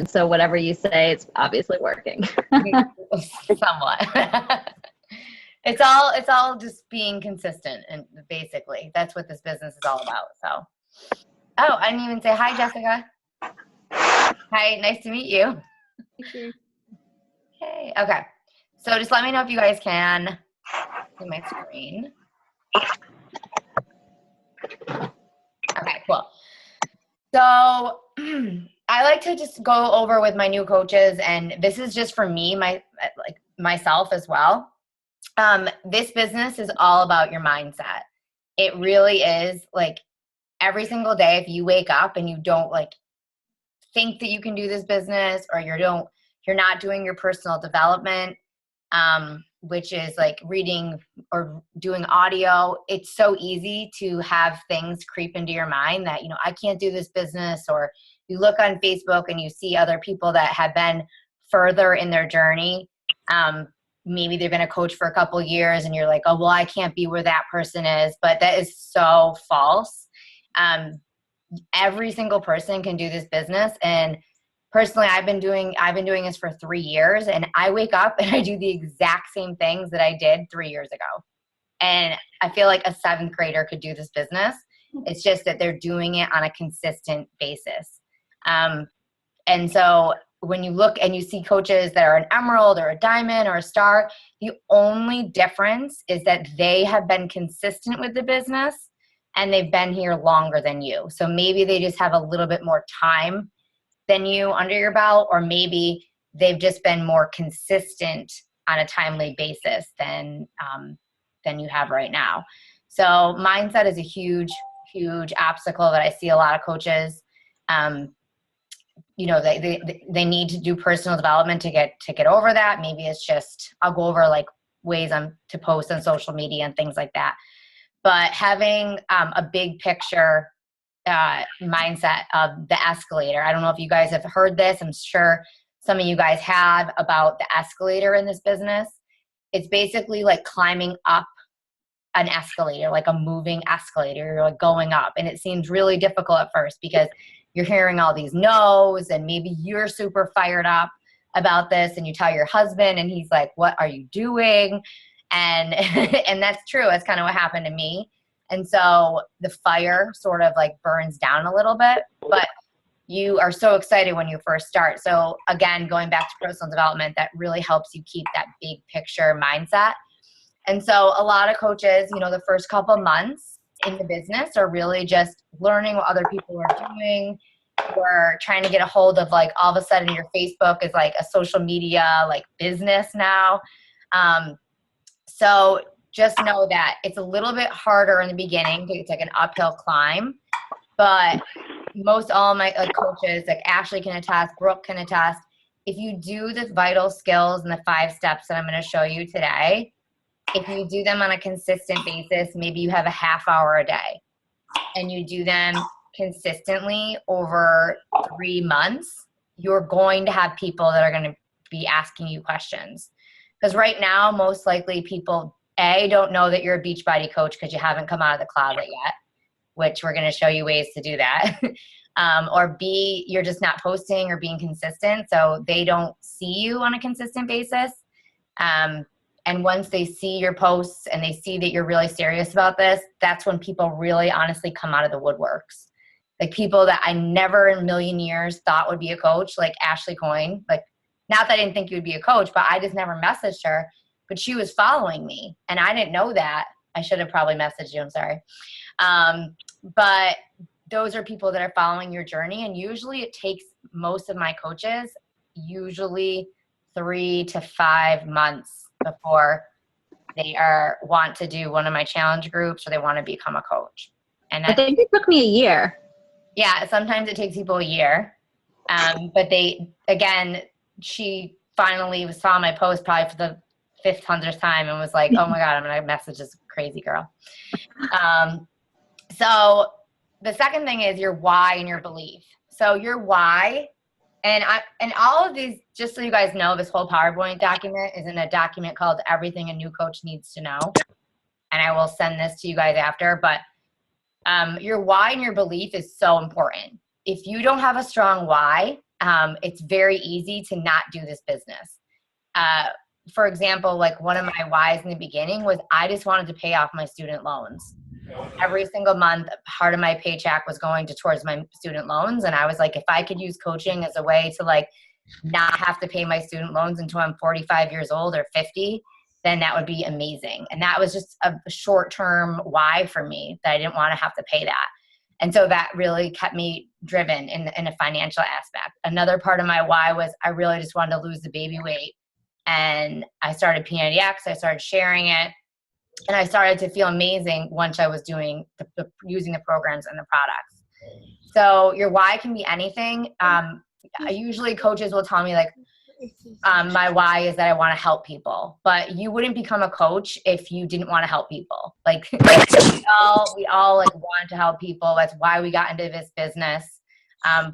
So whatever you say, it's obviously working. Somewhat. It's all just being consistent, and basically that's what this business is all about. So, oh, I didn't even say hi, Jessica. Hi, nice to meet you. Hey, okay. So just let me know if you guys can see my screen. Okay, cool. So I like to just go over with my new coaches, and this is just for me, myself as well. This business is all about your mindset. It really is. Like, every single day, if you wake up and you don't like think that you can do this business, or you're not doing your personal development, which is like reading or doing audio, it's so easy to have things creep into your mind that, I can't do this business. Or you look on Facebook and you see other people that have been further in their journey. Maybe they've been a coach for a couple of years and you're like, oh, well, I can't be where that person is. But that is so false. Every single person can do this business. And personally, I've been doing this for 3 years, and I wake up and I do the exact same things that I did 3 years ago. And I feel like a 7th grader could do this business. It's just that they're doing it on a consistent basis. And so when you look and you see coaches that are an emerald or a diamond or a star, the only difference is that they have been consistent with the business and they've been here longer than you. So maybe they just have a little bit more time than you under your belt, or maybe they've just been more consistent on a timely basis than you have right now. So mindset is a huge, huge obstacle that I see a lot of coaches. They need to do personal development to get over that. Maybe it's just, I'll go over like ways to post on social media and things like that. But having a big picture mindset of the escalator. I don't know if you guys have heard this. I'm sure some of you guys have, about the escalator in this business. It's basically like climbing up an escalator, like a moving escalator. You're like going up, and it seems really difficult at first because you're hearing all these no's, and maybe you're super fired up about this, and you tell your husband and he's like, what are you doing? And and that's true. That's kind of what happened to me. And so the fire sort of like burns down a little bit, but you are so excited when you first start. So again, going back to personal development, that really helps you keep that big picture mindset. And so a lot of coaches, the first couple of months in the business are really just learning what other people are doing. We're trying to get a hold of, like, all of a sudden your Facebook is like a social media, like, business now. So just know that it's a little bit harder in the beginning. It's like an uphill climb, but most all of my coaches, like Ashley can attest, Brooke can attest, if you do the vital skills and the 5 steps that I'm going to show you today, if you do them on a consistent basis, maybe you have a half hour a day and you do them consistently over 3 months, you're going to have people that are going to be asking you questions. Because right now, most likely people, A, don't know that you're a Beachbody coach because you haven't come out of the closet yet, which we're going to show you ways to do that. Or B, you're just not posting or being consistent, so they don't see you on a consistent basis. And once they see your posts and they see that you're really serious about this, that's when people really honestly come out of the woodworks. Like, people that I never in a million years thought would be a coach, like Ashley Coyne. Like, not that I didn't think you would be a coach, but I just never messaged her. But she was following me, and I didn't know that. I should have probably messaged you. I'm sorry. But those are people that are following your journey, and usually it takes most of my coaches usually 3 to 5 months before they want to do one of my challenge groups or they want to become a coach. And I think it took me a year. Yeah, sometimes it takes people a year. But she finally saw my post probably for the 500th time and was like, oh my God, I'm going to message this crazy girl. So the second thing is your why and your belief. So your why, and all of these, just so you guys know, this whole PowerPoint document is in a document called Everything a New Coach Needs to Know. And I will send this to you guys after, but your why and your belief is so important. If you don't have a strong why, it's very easy to not do this business. For example, like one of my whys in the beginning was I just wanted to pay off my student loans. Every single month, part of my paycheck was going towards my student loans. And I was like, if I could use coaching as a way to like not have to pay my student loans until I'm 45 years old or 50, then that would be amazing. And that was just a short-term why for me, that I didn't want to have to pay that. And so that really kept me driven in a financial aspect. Another part of my why was I really just wanted to lose the baby weight. And I started P90X, I started sharing it, and I started to feel amazing once I was doing using the programs and the products. So your why can be anything. Usually coaches will tell me like, my why is that I want to help people, but you wouldn't become a coach if you didn't want to help people. Like we all like want to help people. That's why we got into this business.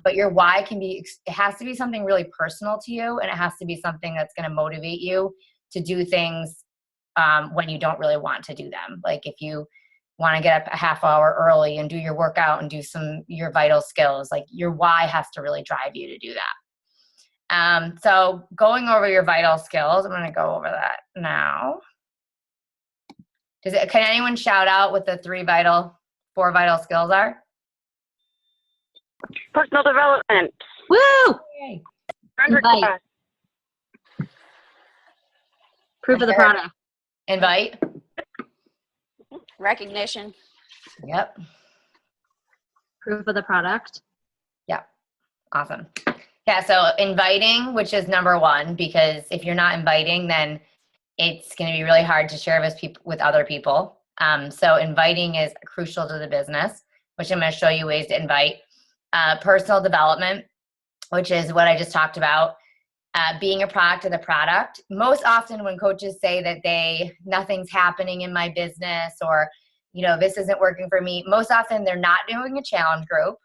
But your why it has to be something really personal to you, and it has to be something that's going to motivate you to do things when you don't really want to do them. Like if you want to get up a half hour early and do your workout and do your vital skills, like your why has to really drive you to do that. So going over your vital skills, I'm going to go over that now. Can anyone shout out what the 4 vital skills are? Personal development. Woo! Yay. Invite. Proof of the product. Invite. Recognition. Yep. Proof of the product. Yep. Awesome. Yeah, so inviting, which is number 1, because if you're not inviting, then it's going to be really hard to share with other people. So inviting is crucial to the business, which I'm going to show you ways to invite. Personal development, which is what I just talked about. Being a product of the product. Most often when coaches say that nothing's happening in my business, or, this isn't working for me, most often they're not doing a challenge group.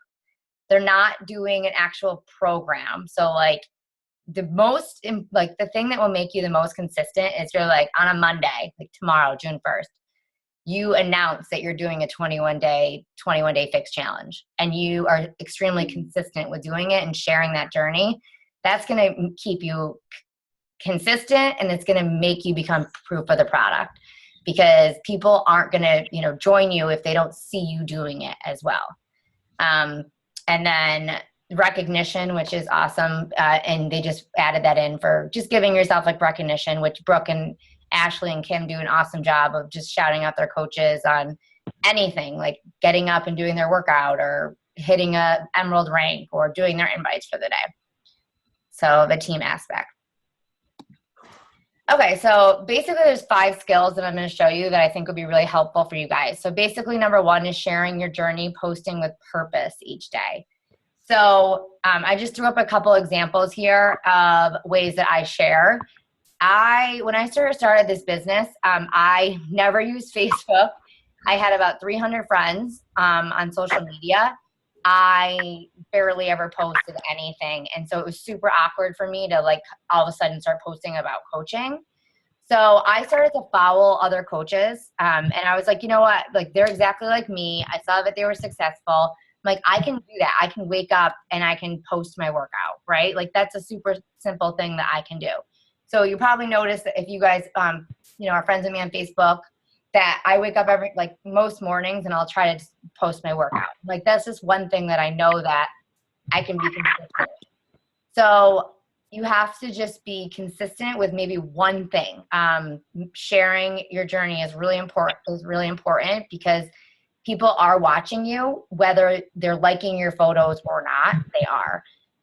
They're not doing an actual program. So like the thing that will make you the most consistent is you're like on a Monday, like tomorrow, June 1st, you announce that you're doing a 21-day fix challenge, and you are extremely consistent with doing it and sharing that journey. That's going to keep you consistent, and it's going to make you become proof of the product, because people aren't going to, join you if they don't see you doing it as well. And then recognition, which is awesome. And they just added that in for just giving yourself like recognition, which Brooke and Ashley and Kim do an awesome job of just shouting out their coaches on anything, like getting up and doing their workout, or hitting a emerald rank, or doing their invites for the day. So the team aspect. Okay, so basically there's 5 skills that I'm going to show you that I think would be really helpful for you guys. So basically number 1 is sharing your journey, posting with purpose each day. So I just threw up a couple examples here of ways that I share. When I started this business, I never used Facebook. I had about 300 friends on social media. I barely ever posted anything. And so it was super awkward for me to like all of a sudden start posting about coaching. So I started to follow other coaches. And I was like, you know what? Like they're exactly like me. I saw that they were successful. I'm like, I can do that. I can wake up and I can post my workout, right? Like that's a super simple thing that I can do. So you probably noticed that if you guys, are friends with me on Facebook, that I wake up most mornings and I'll try to post my workout. Like that's just one thing that I know that I can be consistent. So you have to just be consistent with maybe one thing. Sharing your journey is really important because people are watching you, whether they're liking your photos or not, they are.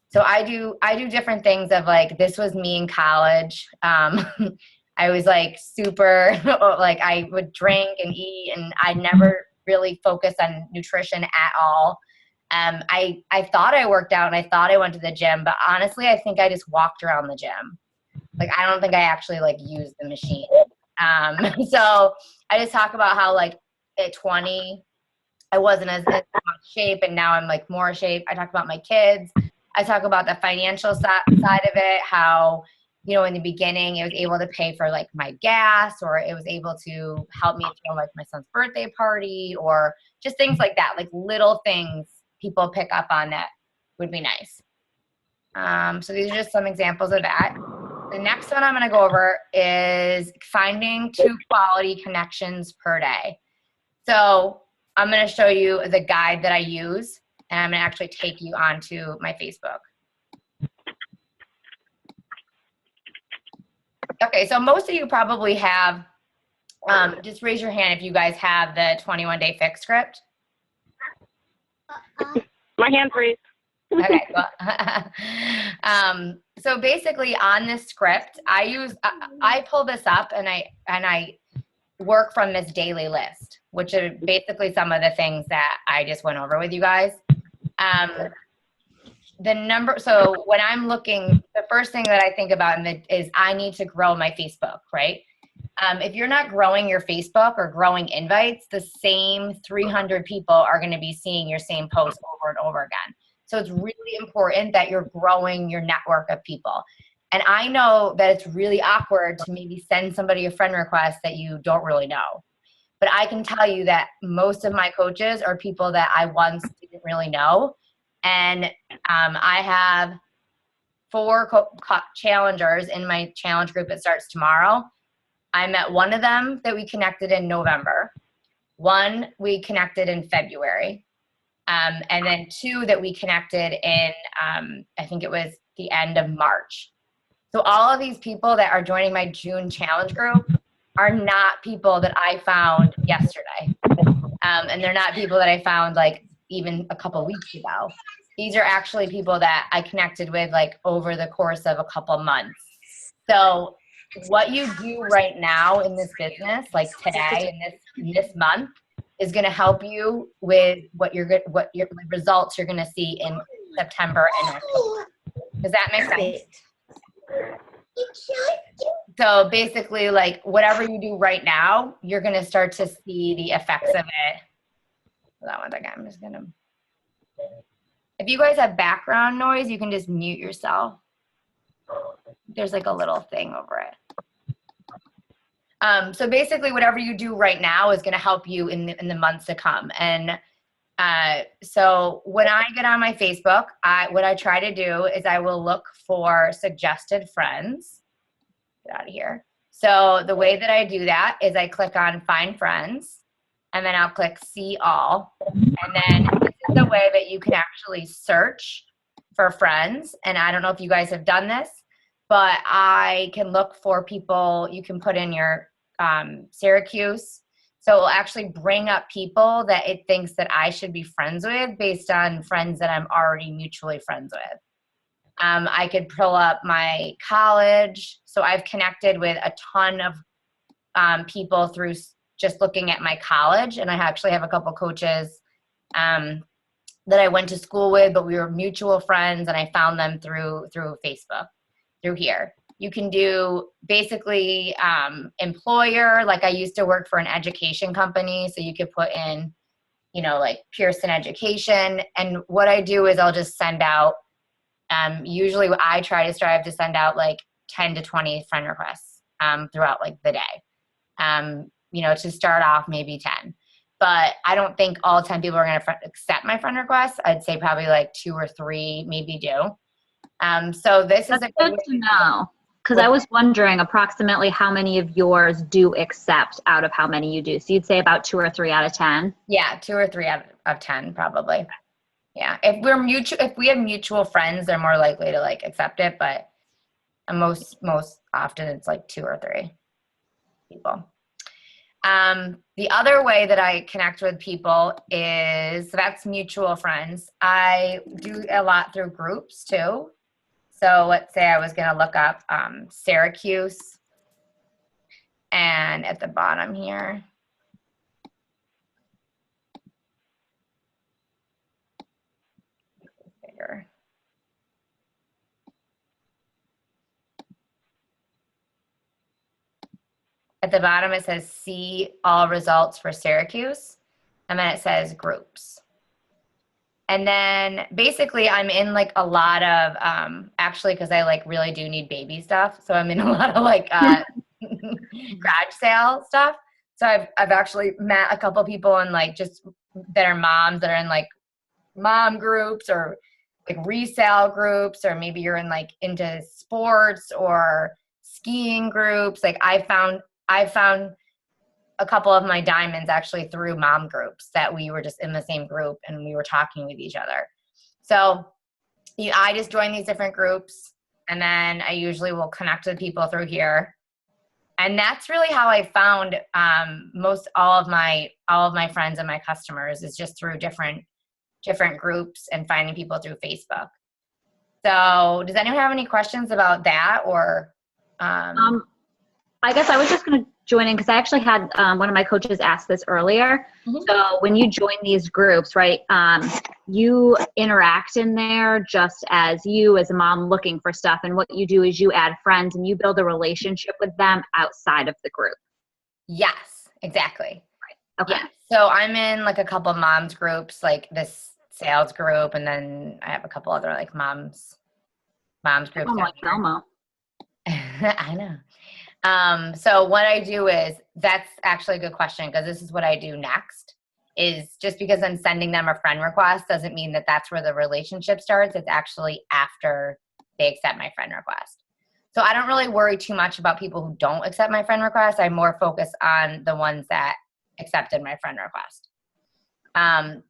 So I do different things of like, this was me in college. I was like super, like I would drink and eat, and I never really focused on nutrition at all. I thought I worked out and I thought I went to the gym, but honestly, I think I just walked around the gym. Like, I don't think I actually like used the machine. So I just talk about how like at 20, I wasn't as much shape, and now I'm like more shape. I talk about my kids. I talk about the financial side of it, how, in the beginning, it was able to pay for like my gas, or it was able to help me throw like my son's birthday party, or just things like that, like little things people pick up on that would be nice. So these are just some examples of that. The next one I'm going to go over is finding 2 quality connections per day. So I'm going to show you the guide that I use, and I'm going to actually take you onto my Facebook. Okay, so most of you probably have, just raise your hand if you guys have the 21-day fix script. My hand's raised. Okay, cool. So basically on this script, I pull this up and I work from this daily list, which are basically some of the things that I just went over with you guys. So when I'm looking, the first thing that I think about is I need to grow my Facebook, right? If you're not growing your Facebook or growing invites, the same 300 people are going to be seeing your same post over and over again. So it's really important that you're growing your network of people. And I know that it's really awkward to maybe send somebody a friend request that you don't really know. But I can tell you that most of my coaches are people that I once didn't really know. And I have 4 challengers in my challenge group that starts tomorrow. I met one of them that we connected in November. 1 we connected in February. And then 2 that we connected in, I think it was the end of March. So all of these people that are joining my June challenge group are not people that I found yesterday. And they're not people that I found like even a couple weeks ago. These are actually people that I connected with like over the course of a couple months. So what you do right now in this business, like today in this month, is going to help you with what your results you're going to see in September and October. Does that make sense? So basically, like whatever you do right now, you're going to start to see the effects of it. Hold on one second. I'm just going to. If you guys have background noise, you can just mute yourself. There's like a little thing over it. So basically, whatever you do right now is going to help you in the months to come. And so when I get on my Facebook, what I try to do is I will look for suggested friends. Get out of here. So the way that I do that is I click on Find Friends, and then I'll click See All. And then this is the way that you can actually search for friends. And I don't know if you guys have done this, but I can look for people. You can put in your Syracuse. So it will actually bring up people that it thinks that I should be friends with based on friends that I'm already mutually friends with. I could pull up my college. So I've connected with a ton of people through just looking at my college. And I actually have a couple coaches that I went to school with, but we were mutual friends, and I found them through Facebook, through here. You can do basically employer, like I used to work for an education company, so you could put in, like Pearson Education. And what I do is I'll just send out, usually I try to strive to send out like 10 to 20 friend requests throughout like the day, to start off maybe 10. But I don't think all 10 people are going to accept my friend request. I'd say probably like 2 or 3 maybe do. So this is That's good to know. Because I was wondering approximately how many of yours do accept out of how many you do. So you'd say about 2 or 3 out of 10? Yeah, 2 or 3 out of 10 probably. Yeah, if we have mutual friends, they're more likely to like accept it. But most often it's like 2 or 3 people. The other way that I connect with people is, so that's mutual friends. I do a lot through groups too. So let's say I was going to look up Syracuse, and at the bottom here, bigger. At the bottom it says see all results for Syracuse, and then it says groups. And then basically I'm in like a lot of, actually, because I like really do need baby stuff. So I'm in a lot of like garage sale stuff. So I've actually met a couple people and like just that are moms that are in like mom groups or like resale groups, or maybe you're in like into sports or skiing groups. Like I found a couple of my diamonds actually through mom groups that we were just in the same group and we were talking with each other. So I just join these different groups, and then I usually will connect with people through here. And that's really how I found most all of my friends and my customers, is just through different groups and finding people through Facebook. So does anyone have any questions about that, or I guess I was just going to join in because I actually had one of my coaches ask this earlier. Mhm. So when you join these groups, right, you interact in there just as you as a mom looking for stuff. And what you do is you add friends and you build a relationship with them outside of the group. Yes, exactly. Right. Okay. Yeah. So I'm in like a couple of moms groups, like this sales group, and then I have a couple other like moms groups. I'm like Elmo. I know. So what I do is, that's actually a good question, because this is what I do next. Is just because I'm sending them a friend request doesn't mean that that's where the relationship starts. It's actually after they accept my friend request. So I don't really worry too much about people who don't accept my friend request. I more focus on the ones that accepted my friend request.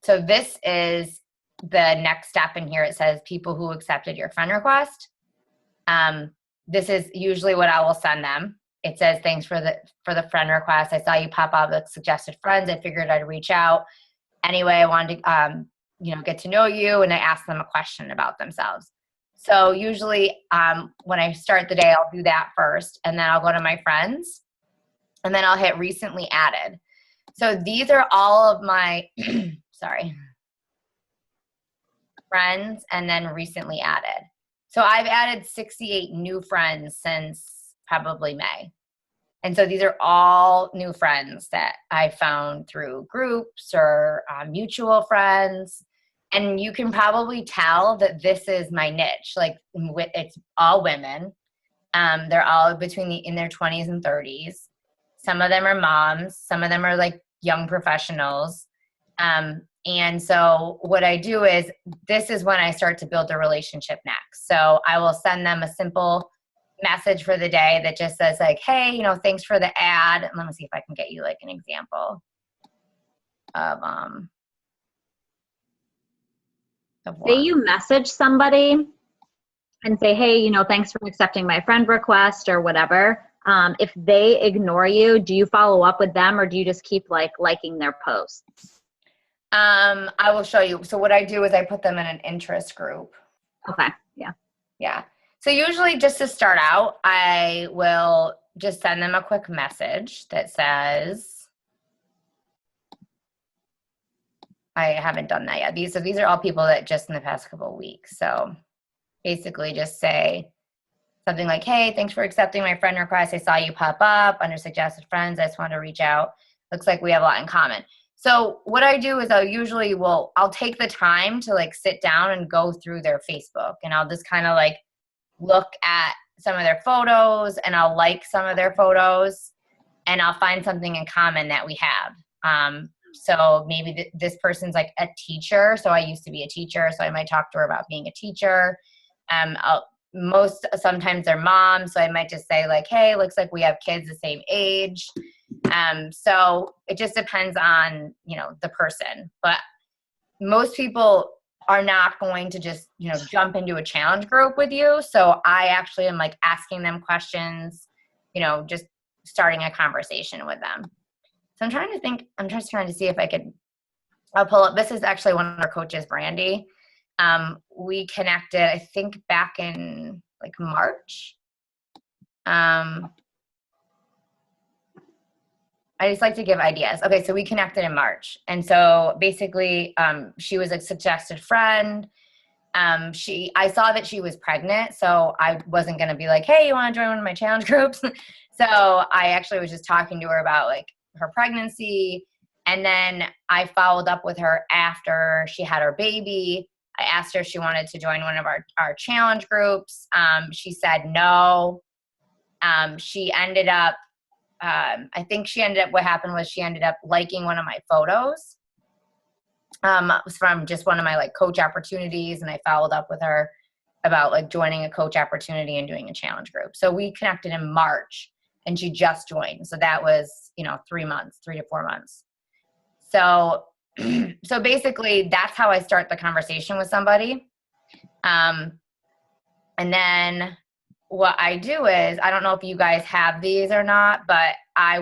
So this is the next step in here. It says people who accepted your friend request. This is usually what I will send them. It says, thanks for the friend request. I saw you pop up with suggested friends. I figured I'd reach out. Anyway, I wanted to, get to know you, and I asked them a question about themselves. So usually when I start the day, I'll do that first, and then I'll go to my friends, and then I'll hit recently added. So these are all of my, friends, and then recently added. So I've added 68 new friends since probably May. And so these are all new friends that I found through groups or mutual friends. And you can probably tell that this is my niche. Like, it's all women. They're all in their 20s and 30s. Some of them are moms. Some of them are like young professionals. And so what I do is, this is when I start to build a relationship next. So I will send them a simple message for the day that just says like, hey, thanks for the ad. And let me see if I can get you like an example of Say one. you message somebody and say, hey, thanks for accepting my friend request or whatever. If they ignore you, do you follow up with them, or do you just keep liking their posts? I will show you. So what I do is I put them in an interest group. Okay. Yeah. Yeah. So usually, just to start out, I will just send them a quick message that says, I haven't done that yet. These are all people that just in the past couple of weeks. So basically just say something like, hey, thanks for accepting my friend request. I saw you pop up under suggested friends. I just wanted to reach out. Looks like we have a lot in common. So what I do is I'll take the time to like sit down and go through their Facebook, and I'll just kind of like look at some of their photos, and I'll like some of their photos, and I'll find something in common that we have. So maybe this person's like a teacher. So I used to be a teacher. So I might talk to her about being a teacher. Sometimes they're moms. So I might just say like, hey, looks like we have kids the same age. So it just depends on, the person, but most people are not going to just, jump into a challenge group with you. So I actually am like asking them questions, just starting a conversation with them. So I'm just trying to see if I'll pull up. This is actually one of our coaches, Brandy. We connected, I think back in like March. I just like to give ideas. Okay, so we connected in March. And so basically, she was a suggested friend. I saw that she was pregnant, so I wasn't going to be like, hey, you want to join one of my challenge groups? So I actually was just talking to her about like her pregnancy. And then I followed up with her after she had her baby. I asked her if she wanted to join one of our challenge groups. She said no. She ended up, what happened was she ended up liking one of my photos. was from just one of my like coach opportunities, and I followed up with her about like joining a coach opportunity and doing a challenge group. So we connected in March, and she just joined. So that was, 3 months, 3 to 4 months. So, so basically that's how I start the conversation with somebody. And then what I do is, I don't know if you guys have these or not, but I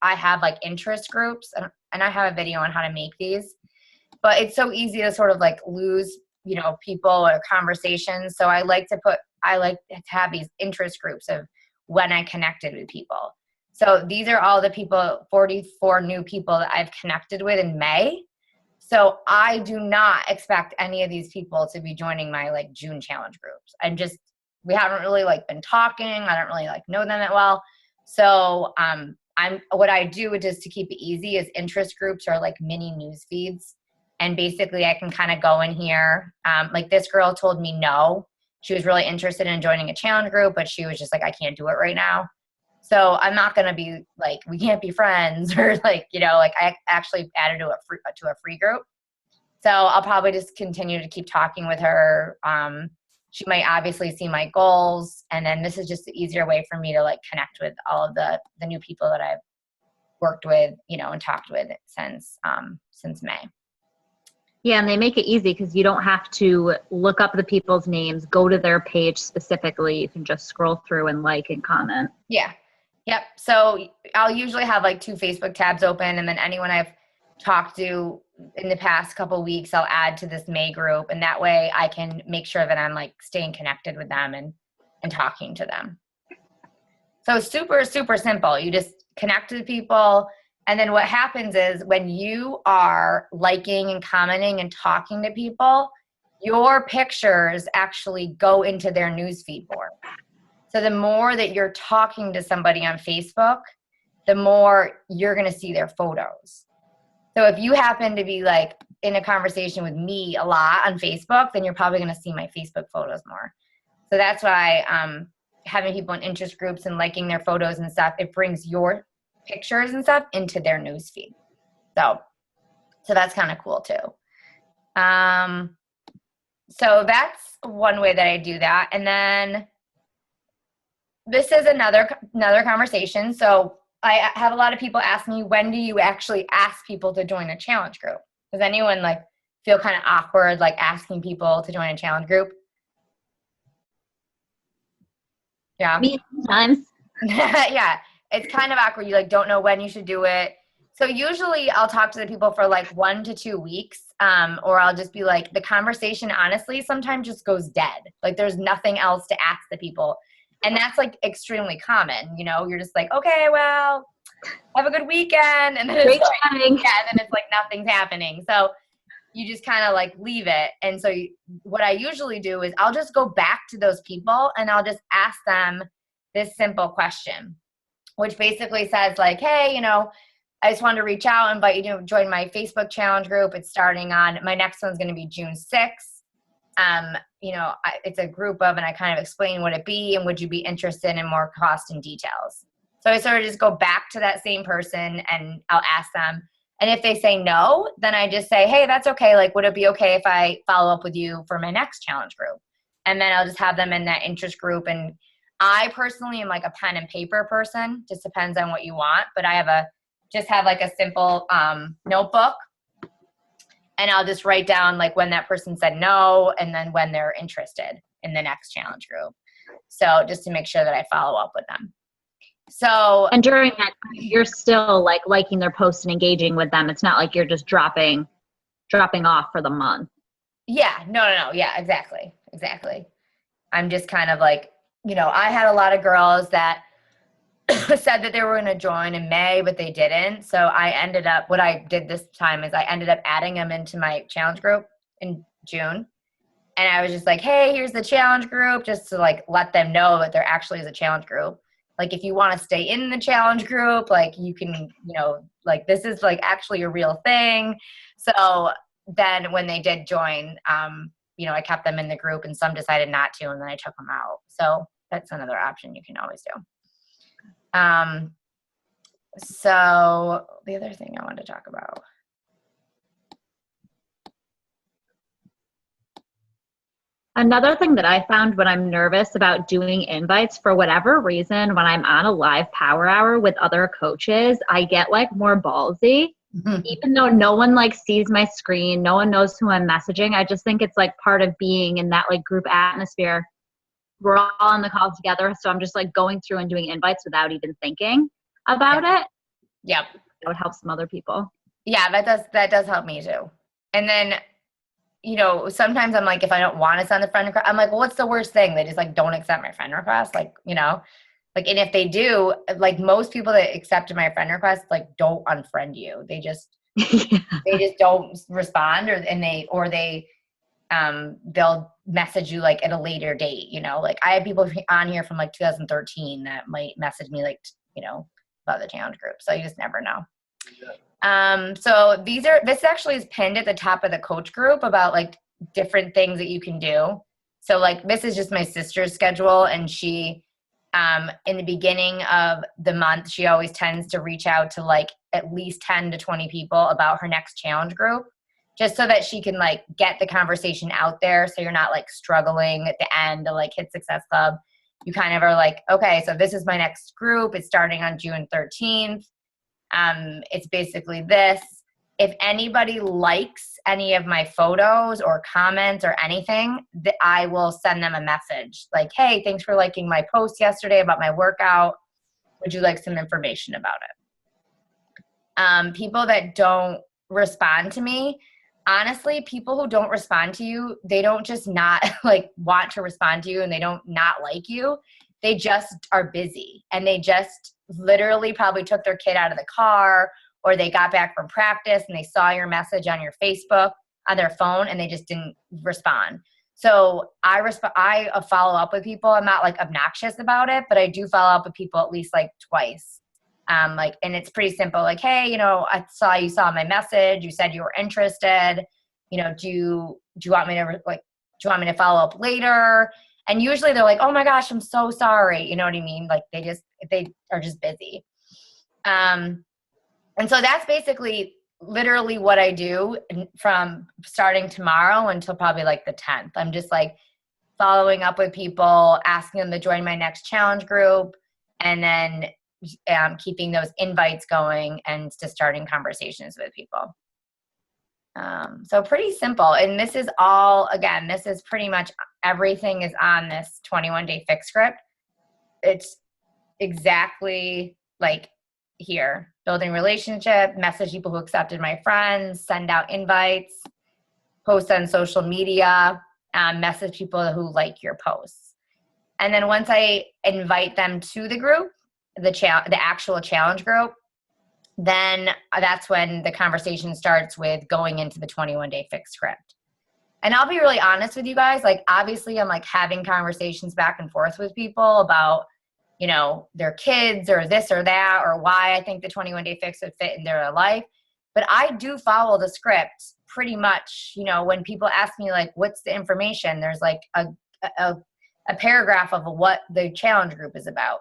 have like interest groups, and I have a video on how to make these, but it's so easy to sort of like lose, people or conversations. So I like to have these interest groups of when I connected with people. So these are all the people, 44 new people that I've connected with in May. So I do not expect any of these people to be joining my like June challenge groups. We haven't really like been talking. I don't really like know them that well. So what I do just to keep it easy is interest groups are like mini news feeds. And basically I can kind of go in here. Like this girl told me no. She was really interested in joining a challenge group, but she was just like, I can't do it right now. So I'm not going to be like, we can't be friends, or like, like I actually added to a free group. So I'll probably just continue to keep talking with her. She might obviously see my goals. And then this is just the easier way for me to like connect with all of the new people that I've worked with, and talked with since May. Yeah, and they make it easy because you don't have to look up the people's names, go to their page specifically. You can just scroll through and like and comment. Yeah. Yep. So I'll usually have like 2 Facebook tabs open, and then anyone I've talked to in the past couple of weeks, I'll add to this May group. And that way I can make sure that I'm like staying connected with them and talking to them. So super, super simple. You just connect with people. And then what happens is when you are liking and commenting and talking to people, your pictures actually go into their newsfeed board. So the more that you're talking to somebody on Facebook, the more you're going to see their photos. So if you happen to be like in a conversation with me a lot on Facebook, then you're probably going to see my Facebook photos more. So that's why having people in interest groups and liking their photos and stuff, it brings your pictures and stuff into their newsfeed. So that's kind of cool too. So that's one way that I do that. And then this is another conversation. So I have a lot of people ask me, when do you actually ask people to join a challenge group? Does anyone like feel kind of awkward like asking people to join a challenge group? Yeah. Me sometimes. Yeah. It's kind of awkward. You like don't know when you should do it. So usually I'll talk to the people for like 1 to 2 weeks. Or I'll just be like, the conversation honestly sometimes just goes dead. Like there's nothing else to ask the people. And that's like extremely common. You're just like, okay, well, have a good weekend. And then it's like nothing's happening. So you just kind of like leave it. And so what I usually do is I'll just go back to those people and I'll just ask them this simple question, which basically says like, hey, I just wanted to reach out and invite you to join my Facebook challenge group. It's starting on, my next one's going to be June 6th. It's a group of, and I kind of explain what it be and would you be interested in more cost and details. So I sort of just go back to that same person and I'll ask them. And if they say no, then I just say, hey, that's okay. Like, would it be okay if I follow up with you for my next challenge group? And then I'll just have them in that interest group. And I personally am like a pen and paper person. Just depends on what you want. But I have a simple notebook. And I'll just write down like when that person said no and then when they're interested in the next challenge group. So just to make sure that I follow up with them. So, and during that, you're still like liking their posts and engaging with them. It's not like you're just dropping off for the month. Yeah, no. Yeah, exactly. I'm just kind of like, I had a lot of girls that said that they were going to join in May, but they didn't. So what I did this time is I ended up adding them into my challenge group in June. And I was just like, hey, here's the challenge group, just to like let them know that there actually is a challenge group. Like if you want to stay in the challenge group, like you can, like this is like actually a real thing. So then when they did join, I kept them in the group and some decided not to, and then I took them out. So that's another option you can always do. So the other thing I wanted to talk about. Another thing that I found when I'm nervous about doing invites, for whatever reason, when I'm on a live power hour with other coaches, I get like more ballsy. Even though no one like sees my screen, no one knows who I'm messaging. I just think it's like part of being in that like group atmosphere. We're all on the call together. So I'm just like going through and doing invites without even thinking about it. Yep. That would help some other people. Yeah, that does help me too. And then, sometimes I'm like, if I don't want to send the friend request, I'm like, well, what's the worst thing? They just like don't accept my friend request. Like, like, and if they do, like most people that accepted my friend request, like don't unfriend you. They just, they just don't respond they'll message you like at a later date, like I have people on here from like 2013 that might message me like, about the challenge group. So you just never know. So this actually is pinned at the top of the coach group about like different things that you can do. So like, this is just my sister's schedule. And she, in the beginning of the month, she always tends to reach out to like at least 10 to 20 people about her next challenge group, just so that she can like get the conversation out there. So you're not like struggling at the end to like hit Success Club. You kind of are like, okay, so this is my next group. It's starting on June 13th. It's basically this. If anybody likes any of my photos or comments or anything, I will send them a message like, hey, thanks for liking my post yesterday about my workout. Would you like some information about it? People that don't respond to me, honestly, people who don't respond to you, they don't just not like want to respond to you and they don't not like you. They just are busy and they just literally probably took their kid out of the car or they got back from practice and they saw your message on your Facebook on their phone and they just didn't respond. So I follow up with people. I'm not like obnoxious about it, but I do follow up with people at least like twice. And it's pretty simple. Like, hey, I saw you saw my message. You said you were interested. Do you want me to follow up later? And usually they're like, oh my gosh, I'm so sorry. You know what I mean? Like they are just busy. And so that's basically literally what I do from starting tomorrow until probably like the 10th. I'm just like following up with people, asking them to join my next challenge group, and then keeping those invites going and just starting conversations with people. So pretty simple. And this is all, again, this is pretty much everything is on this 21-day fix script. It's exactly like here, building relationship, message people who accepted my friends, send out invites, post on social media, message people who like your posts. And then once I invite them to the group, the actual challenge group, then that's when the conversation starts with going into the 21-day fix script. And I'll be really honest with you guys, like obviously I'm like having conversations back and forth with people about, their kids or this or that, or why I think the 21-day fix would fit in their life. But I do follow the script pretty much. When people ask me like, what's the information? There's like a paragraph of what the challenge group is about.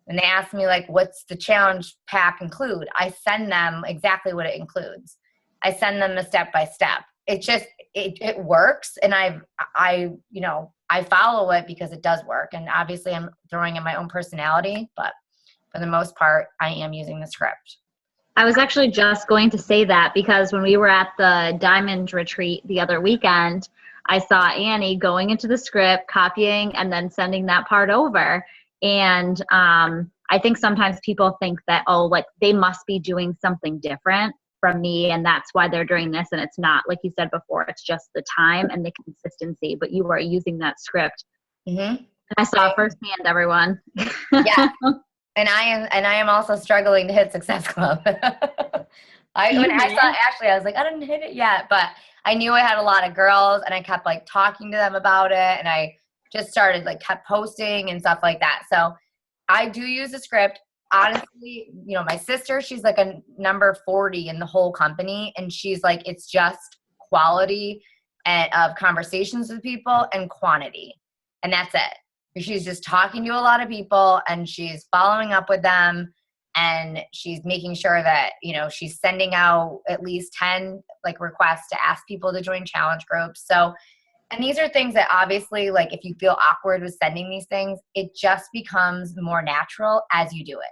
And they ask me like, what's the challenge pack include? I send them exactly what it includes. I send them a step-by-step. It just, it works. And I follow it because it does work. And obviously I'm throwing in my own personality, but for the most part, I am using the script. I was actually just going to say that because when we were at the Diamond Retreat the other weekend, I saw Annie going into the script, copying, and then sending that part over. And I think sometimes people think that, like they must be doing something different from me and that's why they're doing this. And it's not, like you said before, it's just the time and the consistency, but you are using that script. Mm-hmm. And I saw firsthand, everyone. Yeah. And I am also struggling to hit Success Club. When I saw Ashley, I was like, I didn't hit it yet, but I knew I had a lot of girls and I kept like talking to them about it. And I just started like kept posting and stuff like that. So I do use a script. Honestly, my sister, she's like a number 40 in the whole company. And she's like, it's just quality of conversations with people and quantity. And that's it. She's just talking to a lot of people and she's following up with them. And she's making sure that, she's sending out at least 10 like requests to ask people to join challenge groups. So And these are things that obviously, like if you feel awkward with sending these things, it just becomes more natural as you do it.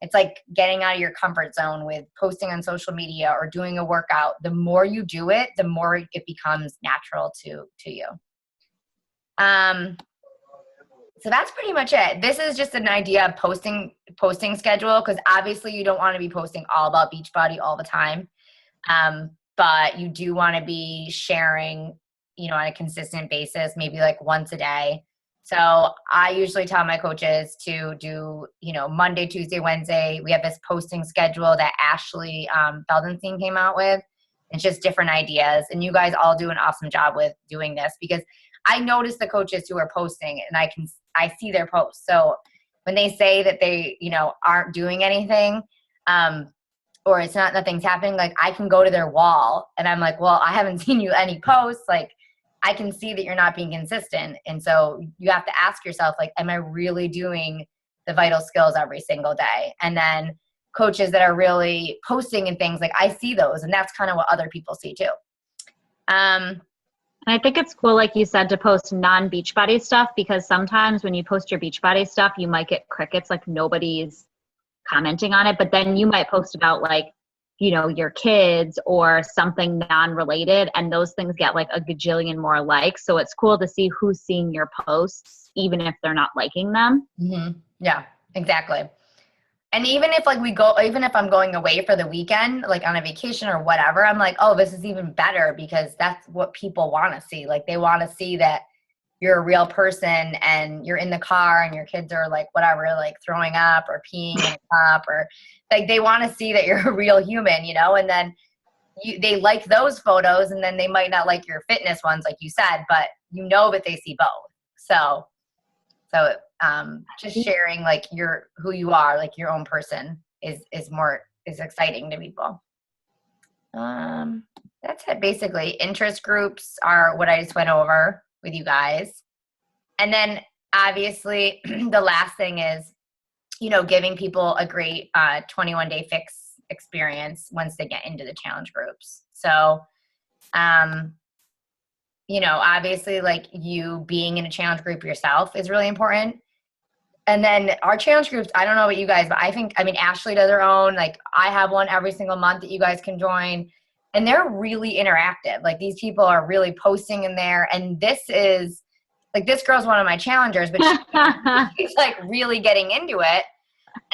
It's like getting out of your comfort zone with posting on social media or doing a workout. The more you do it, the more it becomes natural to you. So that's pretty much it. This is just an idea of posting schedule, because obviously you don't want to be posting all about Beachbody all the time. But you do want to be sharing, you know, on a consistent basis, maybe like once a day. So I usually tell my coaches to do, you know, Monday, Tuesday, Wednesday. We have this posting schedule that Ashley Feldenstein came out with. It's just different ideas. And you guys all do an awesome job with doing this, because I notice the coaches who are posting and I see their posts. So when they say that they, you know, aren't doing anything, or it's not, nothing's happening, like I can go to their wall and I'm like, well, I haven't seen you any posts. Like I can see that you're not being consistent. And so you have to ask yourself, like, am I really doing the vital skills every single day? And then coaches that are really posting and things, like I see those, and that's kind of what other people see too. And I think it's cool, like you said, to post non-Beachbody stuff, because sometimes when you post your Beachbody stuff, you might get crickets, like nobody's commenting on it, but then you might post about like, you know, your kids or something non-related, and those things get like a gajillion more likes. So it's cool to see who's seeing your posts, even if they're not liking them. Mm-hmm. Yeah, exactly. And even if I'm going away for the weekend, like on a vacation or whatever, I'm like, oh, this is even better, because that's what people want to see. Like they want to see that you're a real person and you're in the car and your kids are like, whatever, like throwing up or peeing in a cup, or like they want to see that you're a real human, you know. And then they like those photos, and then they might not like your fitness ones, like you said, but you know that they see both. So just sharing like who you are, like your own person is exciting to people. That's it basically. Interest groups are what I just went over with you guys. And then obviously the last thing is, you know, giving people a great 21-day fix experience once they get into the challenge groups. So, you know, obviously like you being in a challenge group yourself is really important. And then our challenge groups, I don't know about you guys, but Ashley does her own. Like I have one every single month that you guys can join. And they're really interactive. Like these people are really posting in there. And this girl's one of my challengers, but she's like really getting into it.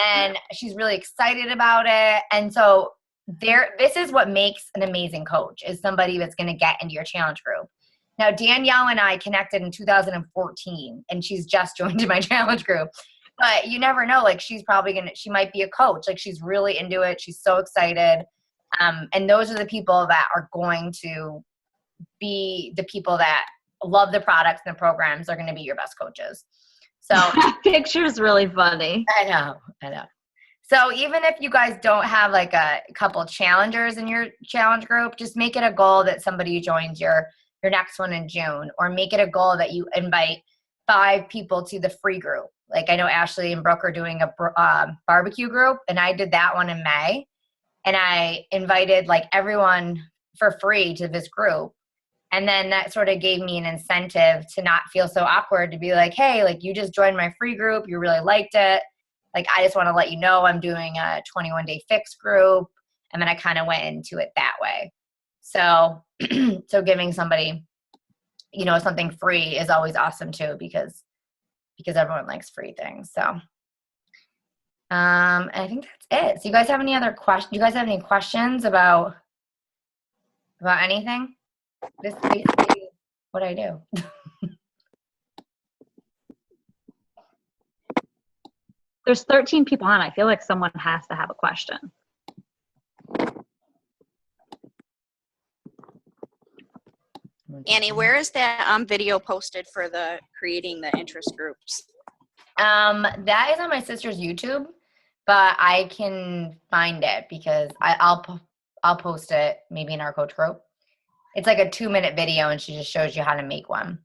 And she's really excited about it. And so this is what makes an amazing coach, is somebody that's going to get into your challenge group. Now, Danielle and I connected in 2014, and she's just joined my challenge group. But you never know. Like she might be a coach. Like she's really into it. She's so excited. And those are the people that are going to be the people that love the products and the programs. Are going to be your best coaches. So that picture's really funny. I know. So even if you guys don't have like a couple challengers in your challenge group, just make it a goal that somebody joins your next one in June, or make it a goal that you invite 5 people to the free group. Like I know Ashley and Brooke are doing a barbecue group, and I did that one in May. And I invited like everyone for free to this group. And then that sort of gave me an incentive to not feel so awkward, to be like, hey, like you just joined my free group. You really liked it. Like, I just want to let you know I'm doing a 21-day fix group. And then I kind of went into it that way. So, so giving somebody, you know, something free is always awesome too, because everyone likes free things. So, and I think that's it. So you guys have any other questions? You guys have any questions about anything? This is basically what I do. There's 13 people on. I feel like someone has to have a question. Annie, where is that video posted for the creating the interest groups? That is on my sister's YouTube, but I can find it because I'll post it maybe in our coach group. It's like a 2-minute video, and she just shows you how to make one.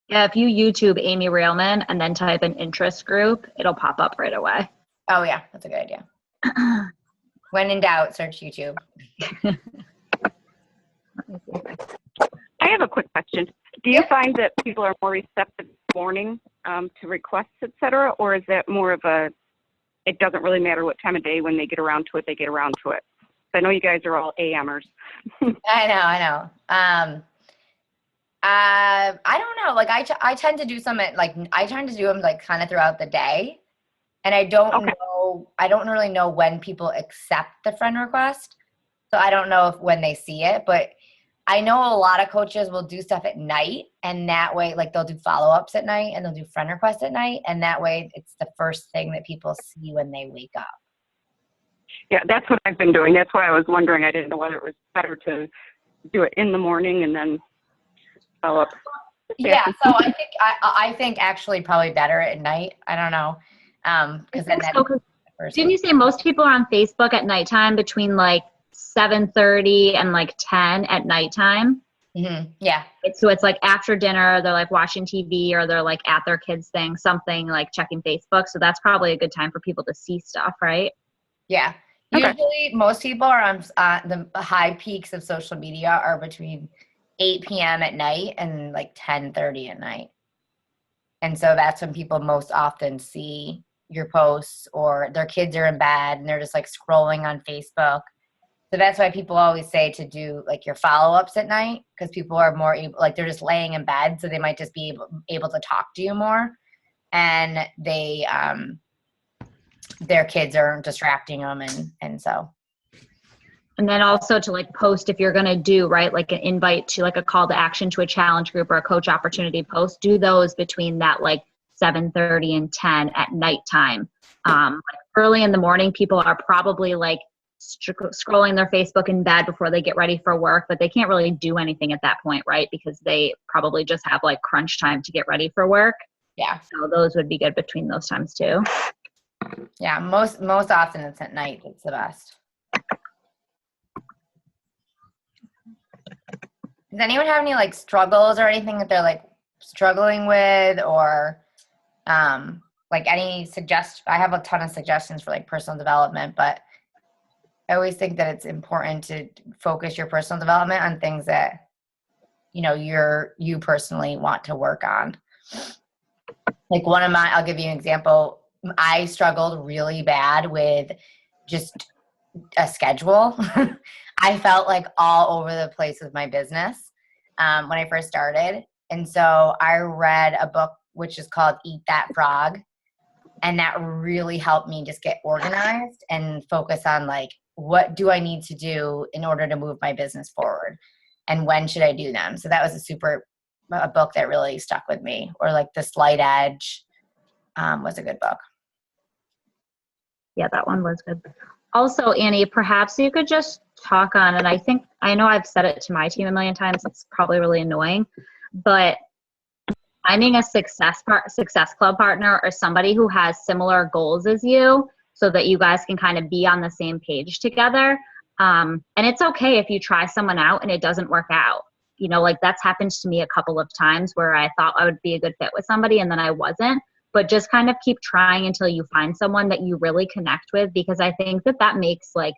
Yeah, if you YouTube Amy Railman and then type in interest group, it'll pop up right away. Oh yeah, that's a good idea. When in doubt, search YouTube. I have a quick question. Do you find that people are more receptive morning to requests, et cetera, or is that more of a, it doesn't really matter what time of day when they get around to it, they get around to it? I know you guys are all AMers. I know. I don't know. Like I tend to do some I tend to do them like kind of throughout the day, and I don't know. I don't really know when people accept the friend request, so I don't know if when they see it. But I know a lot of coaches will do stuff at night, and that way, like they'll do follow-ups at night, and they'll do friend requests at night, and that way, it's the first thing that people see when they wake up. Yeah, that's what I've been doing. That's why I was wondering. I didn't know whether it was better to do it in the morning and then follow up. Yeah, so I think actually probably better at night. I don't know, because then didn't you say most people are on Facebook at nighttime between like 7:30 and like 10 at nighttime? Mm-hmm. Yeah. So it's like after dinner, they're like watching TV or they're like at their kids' thing, something like checking Facebook. So that's probably a good time for people to see stuff, right? Yeah. Okay. Usually most people are on the high peaks of social media are between 8 p.m. at night and like 10:30 at night. And so that's when people most often see your posts, or their kids are in bed and they're just like scrolling on Facebook. So that's why people always say to do like your follow-ups at night, because people are more able, like they're just laying in bed, so they might just be able to talk to you more, and they their kids are distracting them, and so. And then also to like post if you're going to do, right, like an invite to like a call to action to a challenge group or a coach opportunity post, do those between that like 7:30 and 10 at nighttime. Like early in the morning, people are probably like scrolling their Facebook in bed before they get ready for work, but they can't really do anything at that point, right? Because they probably just have like crunch time to get ready for work. Yeah. So those would be good between those times too. Yeah, most often it's at night. It's the best. Does anyone have any like struggles or anything that they're like struggling with, or like any I have a ton of suggestions for like personal development, but I always think that it's important to focus your personal development on things that, you know, you personally want to work on. Like I'll give you an example. I struggled really bad with just a schedule. I felt like all over the place with my business when I first started. And so I read a book which is called Eat That Frog. And that really helped me just get organized and focus on like, what do I need to do in order to move my business forward? And when should I do them? So that was a book that really stuck with me. Or like The Slight Edge was a good book. Yeah, that one was good. Also, Annie, perhaps you could just talk on, and I know I've said it to my team a million times, it's probably really annoying, but finding a success club partner or somebody who has similar goals as you so that you guys can kind of be on the same page together. And it's okay if you try someone out and it doesn't work out. You know, like that's happened to me a couple of times where I thought I would be a good fit with somebody and then I wasn't. But just kind of keep trying until you find someone that you really connect with, because I think that makes like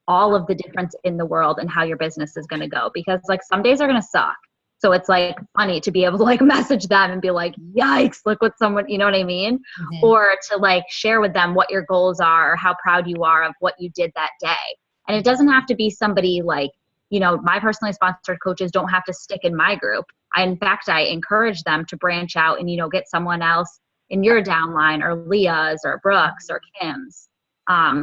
all of the difference in the world and how your business is going to go. Because like some days are going to suck. So it's like funny to be able to like message them and be like, yikes, look what someone, you know what I mean? Mm-hmm. Or to like share with them what your goals are or how proud you are of what you did that day. And it doesn't have to be somebody like, you know, my personally sponsored coaches don't have to stick in my group. In fact, I encourage them to branch out and, you know, get someone else in your downline, or Leah's or Brooke's or Kim's. So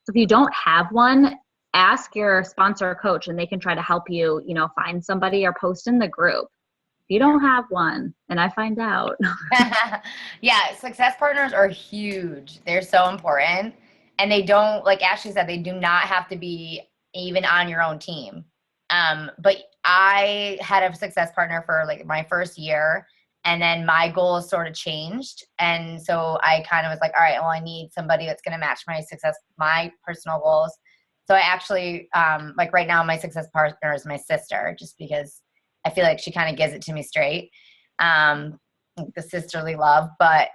if you don't have one, ask your sponsor coach and they can try to help you, you know, find somebody or post in the group. If you don't have one and I find out. Yeah, success partners are huge. They're so important. And they don't, like Ashley said, they do not have to be even on your own team. But I had a success partner for like my first year. And then my goals sort of changed. And so I kind of was like, all right, well, I need somebody that's going to match my personal goals. So I actually, like right now, my success partner is my sister, just because I feel like she kind of gives it to me straight. The sisterly love. But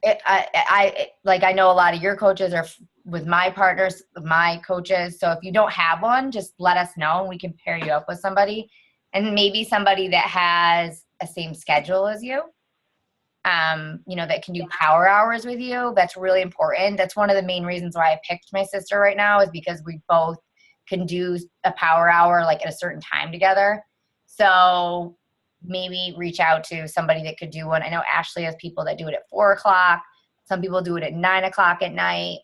I know a lot of your coaches are with my partners, my coaches. So if you don't have one, just let us know and we can pair you up with somebody. and maybe somebody that has a same schedule as you, that can do power hours with you. That's really important. That's one of the main reasons why I picked my sister right now, is because we both can do a power hour like at a certain time together. So maybe reach out to somebody that could do one. I know Ashley has people that do it at 4:00. Some people do it at 9:00 at night.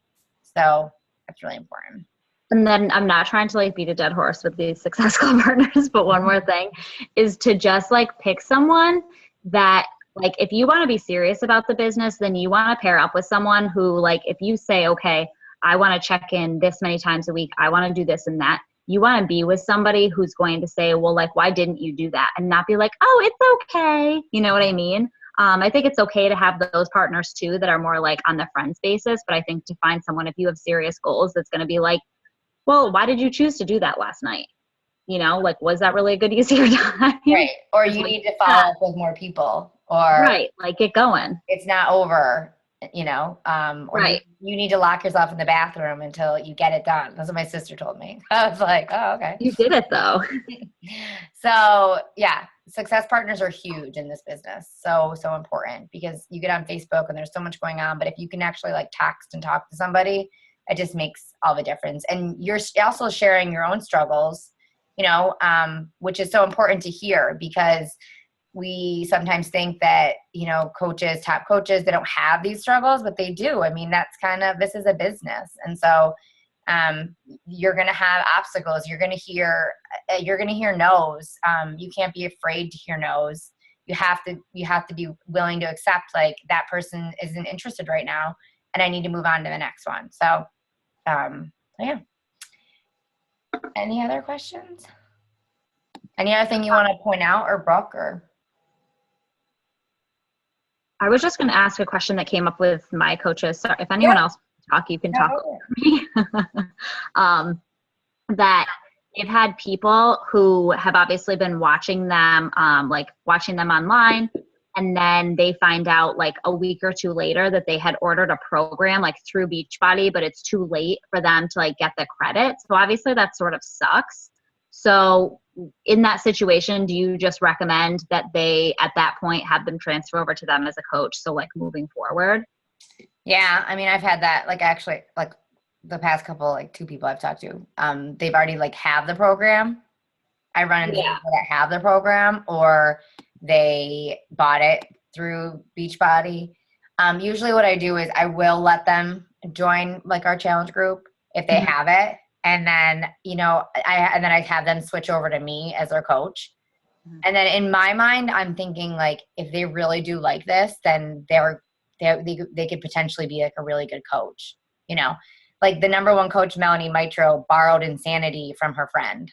So that's really important. And then I'm not trying to like beat a dead horse with these Success Club partners, but one more thing is to just like pick someone that, like, if you want to be serious about the business, then you want to pair up with someone who, like, if you say, okay, I want to check in this many times a week, I want to do this and that, you want to be with somebody who's going to say, well, like, why didn't you do that? And not be like, oh, it's okay. You know what I mean? I think it's okay to have those partners too that are more like on the friends basis. But I think to find someone, if you have serious goals, that's going to be like, well, why did you choose to do that last night? Like, was that really a good use of your time? Right. Or you need to follow up with more people, or right, like get going. It's not over, or right. you need to lock yourself in the bathroom until you get it done. That's what my sister told me. I was like, oh, okay. You did it though. So yeah, success partners are huge in this business. So important, because you get on Facebook and there's so much going on, but if you can actually like text and talk to somebody, it just makes all the difference. And you're also sharing your own struggles, which is so important to hear, because we sometimes think that, coaches, top coaches, they don't have these struggles, but they do. I mean, this is a business. And so you're going to have obstacles. You're going to hear no's. You can't be afraid to hear no's. You have to be willing to accept, like, that person isn't interested right now, and I need to move on to the next one. So, yeah. Any other questions? Any other thing you want to point out, or Brooke, or? I was just going to ask a question that came up with my coaches. So if anyone else wants to talk, you can talk over me. That they've had people who have obviously been watching them, watching them online, and then they find out like a week or two later that they had ordered a program like through Beachbody, but it's too late for them to like get the credit. So obviously that sort of sucks. So in that situation, do you just recommend that they, at that point, have them transfer over to them as a coach? So like moving forward? Yeah. I mean, I've had that, like, actually, like the past couple, like 2 people I've talked to, they've already like have the program. I run into people that have the program, or they bought it through Beachbody. Usually what I do is I will let them join like our challenge group if they have it. And then, I have them switch over to me as their coach. And then in my mind, I'm thinking, like, if they really do like this, then they could potentially be like a really good coach. Like the number one coach, Melanie Mitro, borrowed Insanity from her friend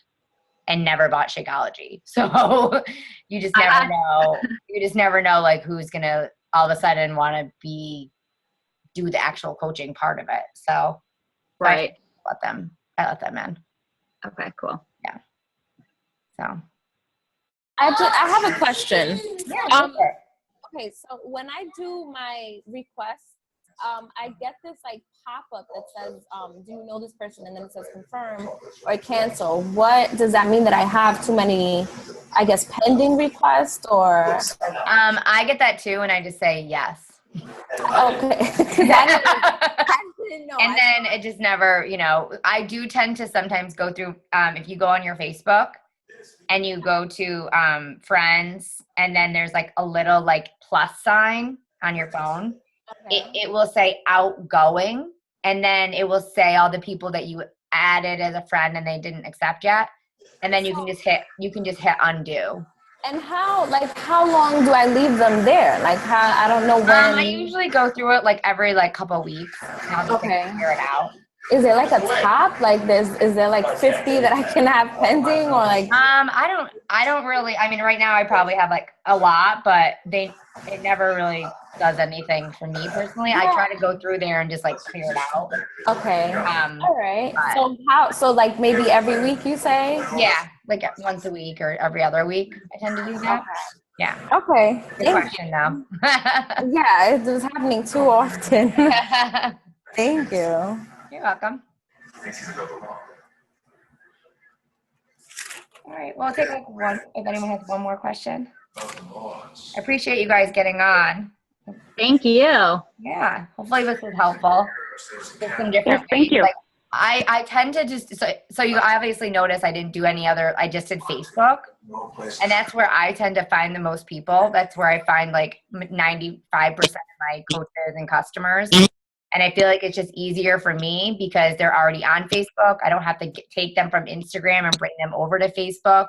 and never bought Shakeology. So you just never know. You just never know, like, who's going to all of a sudden want to do the actual coaching part of it. So right. I let them in. Okay, cool. Yeah. So I have a question. Yeah. Okay, so when I do my request, I get this like pop-up that says, do you know this person? And then it says confirm or cancel. What does that mean? That I have too many, I guess, pending requests, or? I get that too, and I just say yes. Okay. I didn't know. And then it just never, I do tend to sometimes go through, if you go on your Facebook and you go to friends, and then there's like a little like plus sign on your phone, it will say outgoing, and then it will say all the people that you added as a friend and they didn't accept yet. And then you can just hit undo. And how long do I leave them there? Like, how, I don't know when. I usually go through it like every couple of weeks. And I'll just figure it out. Is there like a top? Like, is there like 50 that I can have pending, or like? I don't really. I mean, right now I probably have like a lot, but it never really does anything for me personally. I try to go through there and just like clear it out. Okay. All right. So like maybe every week, you say? Yeah, like once a week or every other week. I tend to do that. Okay. Yeah. Okay. Good question though. Yeah, it was happening too often. Thank you. You're welcome. All right. Well, I'll take like one, if anyone has one more question. I appreciate you guys getting on. Thank you. Yeah. Hopefully this was helpful. Just some different Yes, thank ways. you. Like I tend to just, so you obviously notice I didn't do any other, I just did Facebook. And that's where I tend to find the most people. That's where I find like 95% of my coaches and customers. And I feel like it's just easier for me because they're already on Facebook. I don't have to take them from Instagram and bring them over to Facebook.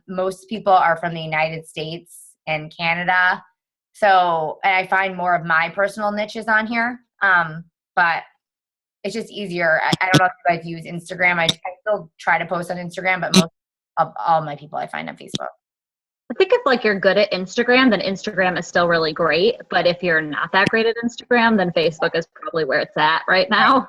Most people are from the United States and Canada. So, and I find more of my personal niches on here. But it's just easier. I don't know if you guys use Instagram. I still try to post on Instagram, but most of all my people I find on Facebook. I think if like you're good at Instagram, then Instagram is still really great. But if you're not that great at Instagram, then Facebook is probably where it's at right now.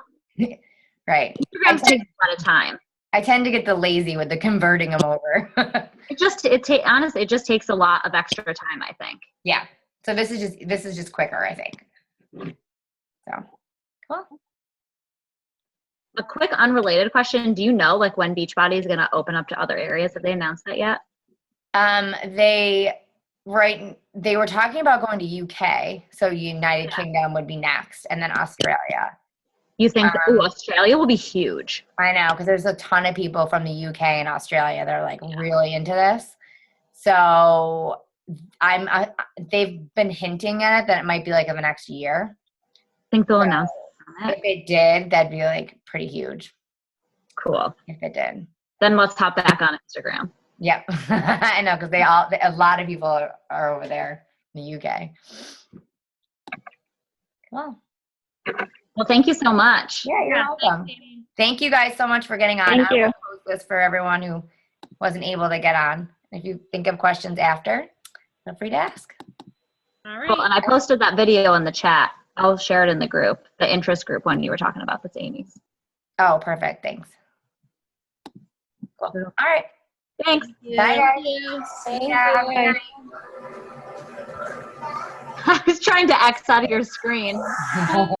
Right. Instagram takes a lot of time. I tend to get the lazy with the converting them over. Honestly, it just takes a lot of extra time, I think. Yeah. So this is just quicker, I think. So cool. A quick unrelated question. Do you know like when Beachbody is going to open up to other areas? Have they announced that yet? They were talking about going to UK, so United Kingdom would be next, and then Australia. You think Australia will be huge? I know, because there's a ton of people from the UK and Australia that are like really into this. So they've been hinting at it that it might be like in the next year. Think they'll announce it? If it did, that'd be like pretty huge. Cool. If it did. Then let's hop back on Instagram. Yep. I know, because a lot of people are over there in the UK. Well, thank you so much. Yeah, you're welcome. Thank you guys so much for getting on. Thank you. I will post this for everyone who wasn't able to get on. If you think of questions after, feel free to ask. All right. Cool. And I posted that video in the chat. I'll share it in the group, the interest group one you were talking about. That's Amy's. Oh, perfect. Thanks. Cool. All right. Thanks. Bye, guys. Thank Yeah, you. I was trying to X out of your screen.